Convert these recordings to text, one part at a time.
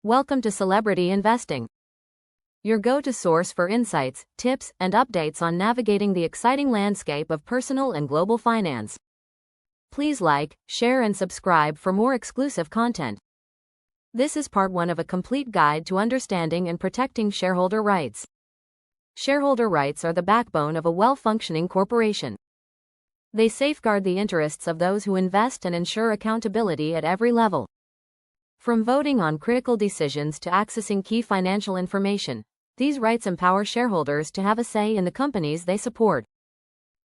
Welcome to Celebrity Investing, your go-to source for insights, tips, and updates on navigating the exciting landscape of personal and global finance. Please like, share, and subscribe for more exclusive content. This is part 1 of a complete guide to understanding and protecting shareholder rights. Shareholder rights are the backbone of a well-functioning corporation. They safeguard the interests of those who invest and ensure accountability at every level. From voting on critical decisions to accessing key financial information, these rights empower shareholders to have a say in the companies they support.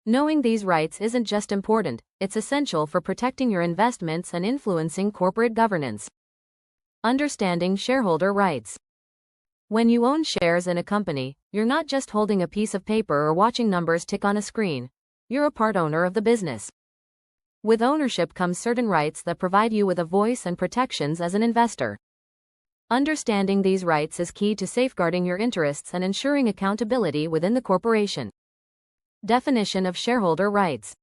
Knowing these rights isn't just important, it's essential for protecting your investments and influencing corporate governance. Understanding shareholder rights. When you own shares in a company, you're not just holding a piece of paper or watching numbers tick on a screen. You're a part owner of the business. With ownership comes certain rights that provide you with a voice and protections as an investor. Understanding these rights is key to safeguarding your interests and ensuring accountability within the corporation. Definition of shareholder rights.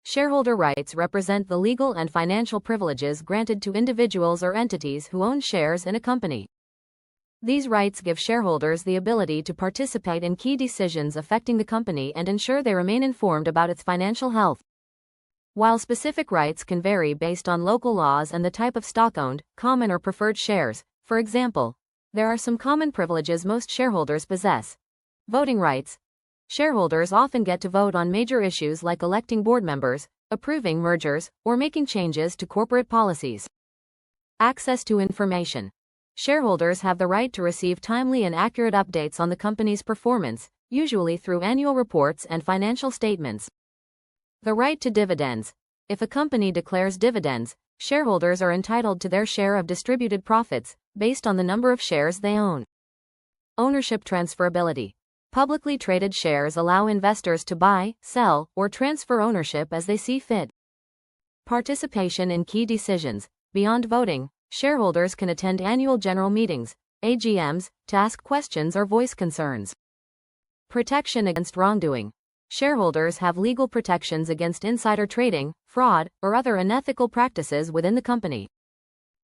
Shareholder rights represent the legal and financial privileges granted to individuals or entities who own shares in a company. These rights give shareholders the ability to participate in key decisions affecting the company and ensure they remain informed about its financial health. While specific rights can vary based on local laws and the type of stock owned, common or preferred shares, for example, there are some common privileges most shareholders possess. Voting rights. Shareholders often get to vote on major issues like electing board members, approving mergers, or making changes to corporate policies. Access to information. Shareholders have the right to receive timely and accurate updates on the company's performance, usually through annual reports and financial statements. The right to dividends. If a company declares dividends, shareholders are entitled to their share of distributed profits, based on the number of shares they own. Ownership transferability. Publicly traded shares allow investors to buy, sell, or transfer ownership as they see fit. Participation in key decisions. Beyond voting, shareholders can attend annual general meetings, AGMs, to ask questions or voice concerns. Protection against wrongdoing. Shareholders have legal protections against insider trading, fraud, or other unethical practices within the company.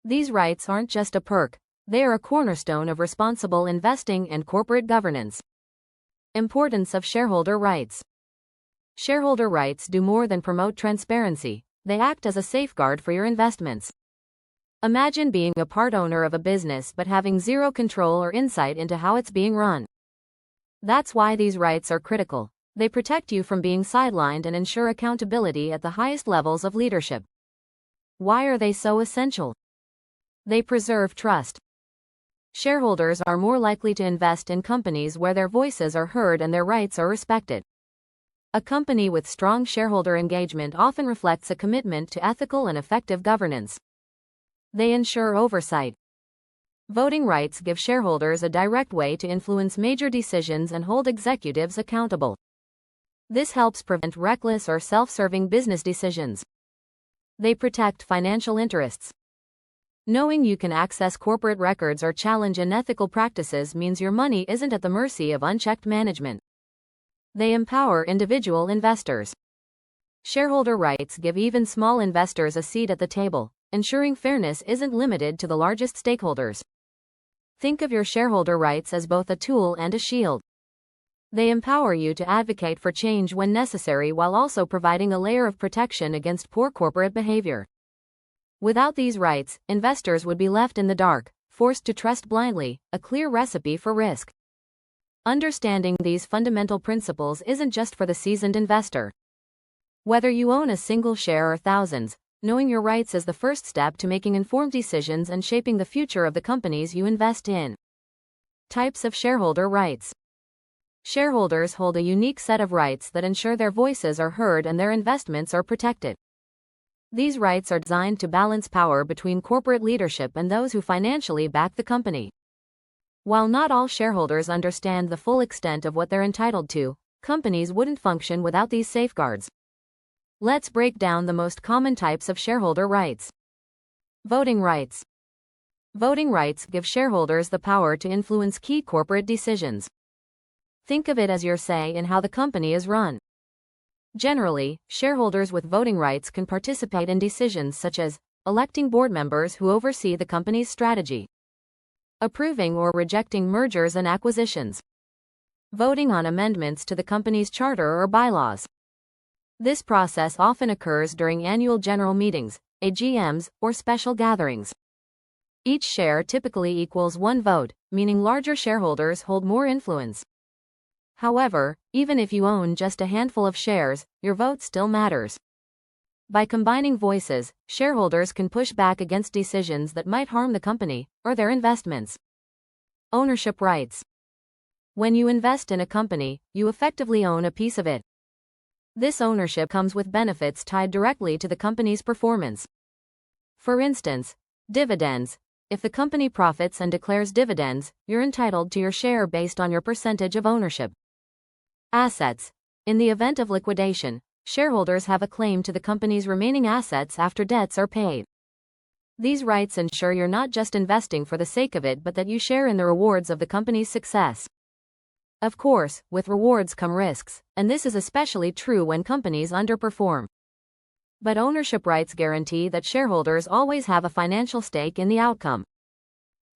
These rights aren't just a perk, they are a cornerstone of responsible investing and corporate governance. Importance of shareholder rights. Shareholder rights do more than promote transparency, they act as a safeguard for your investments. Imagine being a part owner of a business but having zero control or insight into how it's being run. That's why these rights are critical. They protect you from being sidelined and ensure accountability at the highest levels of leadership. Why are they so essential? They preserve trust. Shareholders are more likely to invest in companies where their voices are heard and their rights are respected. A company with strong shareholder engagement often reflects a commitment to ethical and effective governance. They ensure oversight. Voting rights give shareholders a direct way to influence major decisions and hold executives accountable. This helps prevent reckless or self-serving business decisions. They protect financial interests. Knowing you can access corporate records or challenge unethical practices means your money isn't at the mercy of unchecked management. They empower individual investors. Shareholder rights give even small investors a seat at the table, ensuring fairness isn't limited to the largest stakeholders. Think of your shareholder rights as both a tool and a shield. They empower you to advocate for change when necessary while also providing a layer of protection against poor corporate behavior. Without these rights, investors would be left in the dark, forced to trust blindly, a clear recipe for risk. Understanding these fundamental principles isn't just for the seasoned investor. Whether you own a single share or thousands, knowing your rights is the first step to making informed decisions and shaping the future of the companies you invest in. Types of shareholder rights. Shareholders hold a unique set of rights that ensure their voices are heard and their investments are protected. These rights are designed to balance power between corporate leadership and those who financially back the company. While not all shareholders understand the full extent of what they're entitled to, companies wouldn't function without these safeguards. Let's break down the most common types of shareholder rights. Voting rights. Voting rights give shareholders the power to influence key corporate decisions. Think of it as your say in how the company is run. Generally, shareholders with voting rights can participate in decisions such as electing board members who oversee the company's strategy, approving or rejecting mergers and acquisitions, voting on amendments to the company's charter or bylaws. This process often occurs during annual general meetings, AGMs, or special gatherings. Each share typically equals one vote, meaning larger shareholders hold more influence. However, even if you own just a handful of shares, your vote still matters. By combining voices, shareholders can push back against decisions that might harm the company or their investments. Ownership rights. When you invest in a company, you effectively own a piece of it. This ownership comes with benefits tied directly to the company's performance. For instance, dividends. If the company profits and declares dividends, you're entitled to your share based on your percentage of ownership. Assets. In the event of liquidation, shareholders have a claim to the company's remaining assets after debts are paid. These rights ensure you're not just investing for the sake of it but that you share in the rewards of the company's success. Of course, with rewards come risks, and this is especially true when companies underperform. But ownership rights guarantee that shareholders always have a financial stake in the outcome.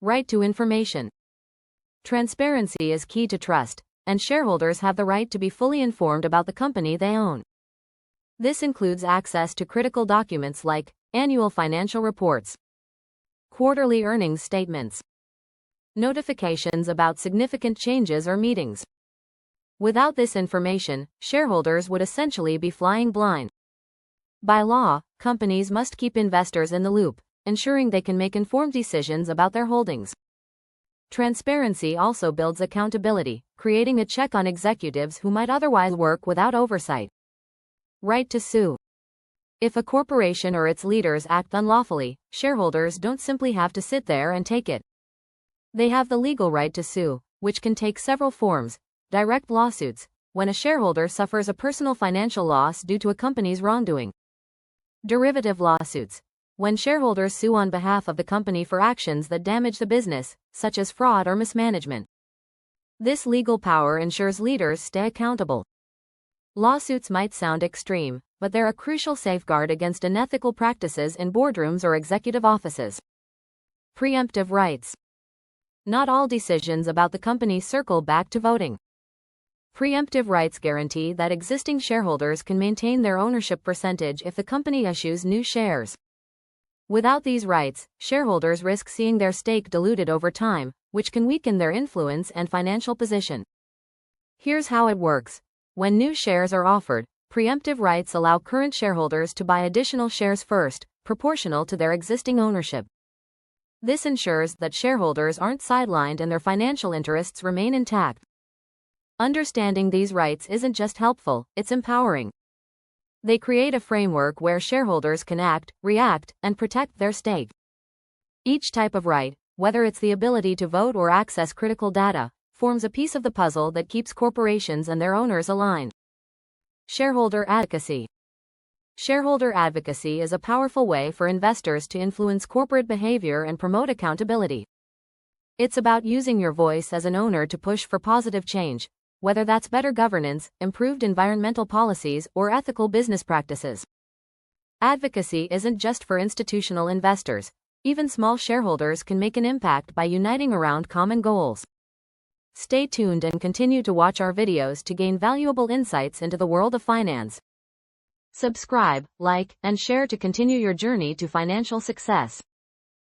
Right to information. Transparency is key to trust, and shareholders have the right to be fully informed about the company they own. This includes access to critical documents like annual financial reports, quarterly earnings statements, notifications about significant changes or meetings. Without this information, shareholders would essentially be flying blind. By law, companies must keep investors in the loop, ensuring they can make informed decisions about their holdings. Transparency also builds accountability, creating a check on executives who might otherwise work without oversight. Right to sue. If a corporation or its leaders act unlawfully, shareholders don't simply have to sit there and take it. They have the legal right to sue, which can take several forms. Direct lawsuits, when a shareholder suffers a personal financial loss due to a company's wrongdoing. Derivative lawsuits, when shareholders sue on behalf of the company for actions that damage the business, such as fraud or mismanagement. This legal power ensures leaders stay accountable. Lawsuits might sound extreme, but they're a crucial safeguard against unethical practices in boardrooms or executive offices. Preemptive rights. Not all decisions about the company circle back to voting. Preemptive rights guarantee that existing shareholders can maintain their ownership percentage if the company issues new shares. Without these rights, shareholders risk seeing their stake diluted over time, which can weaken their influence and financial position. Here's how it works. When new shares are offered, preemptive rights allow current shareholders to buy additional shares first, proportional to their existing ownership. This ensures that shareholders aren't sidelined and their financial interests remain intact. Understanding these rights isn't just helpful, it's empowering. They create a framework where shareholders can act, react, and protect their stake. Each type of right, whether it's the ability to vote or access critical data, forms a piece of the puzzle that keeps corporations and their owners aligned. Shareholder advocacy. Shareholder advocacy is a powerful way for investors to influence corporate behavior and promote accountability. It's about using your voice as an owner to push for positive change, whether that's better governance, improved environmental policies, or ethical business practices. Advocacy isn't just for institutional investors. Even small shareholders can make an impact by uniting around common goals. Stay tuned and continue to watch our videos to gain valuable insights into the world of finance. Subscribe, like, and share to continue your journey to financial success.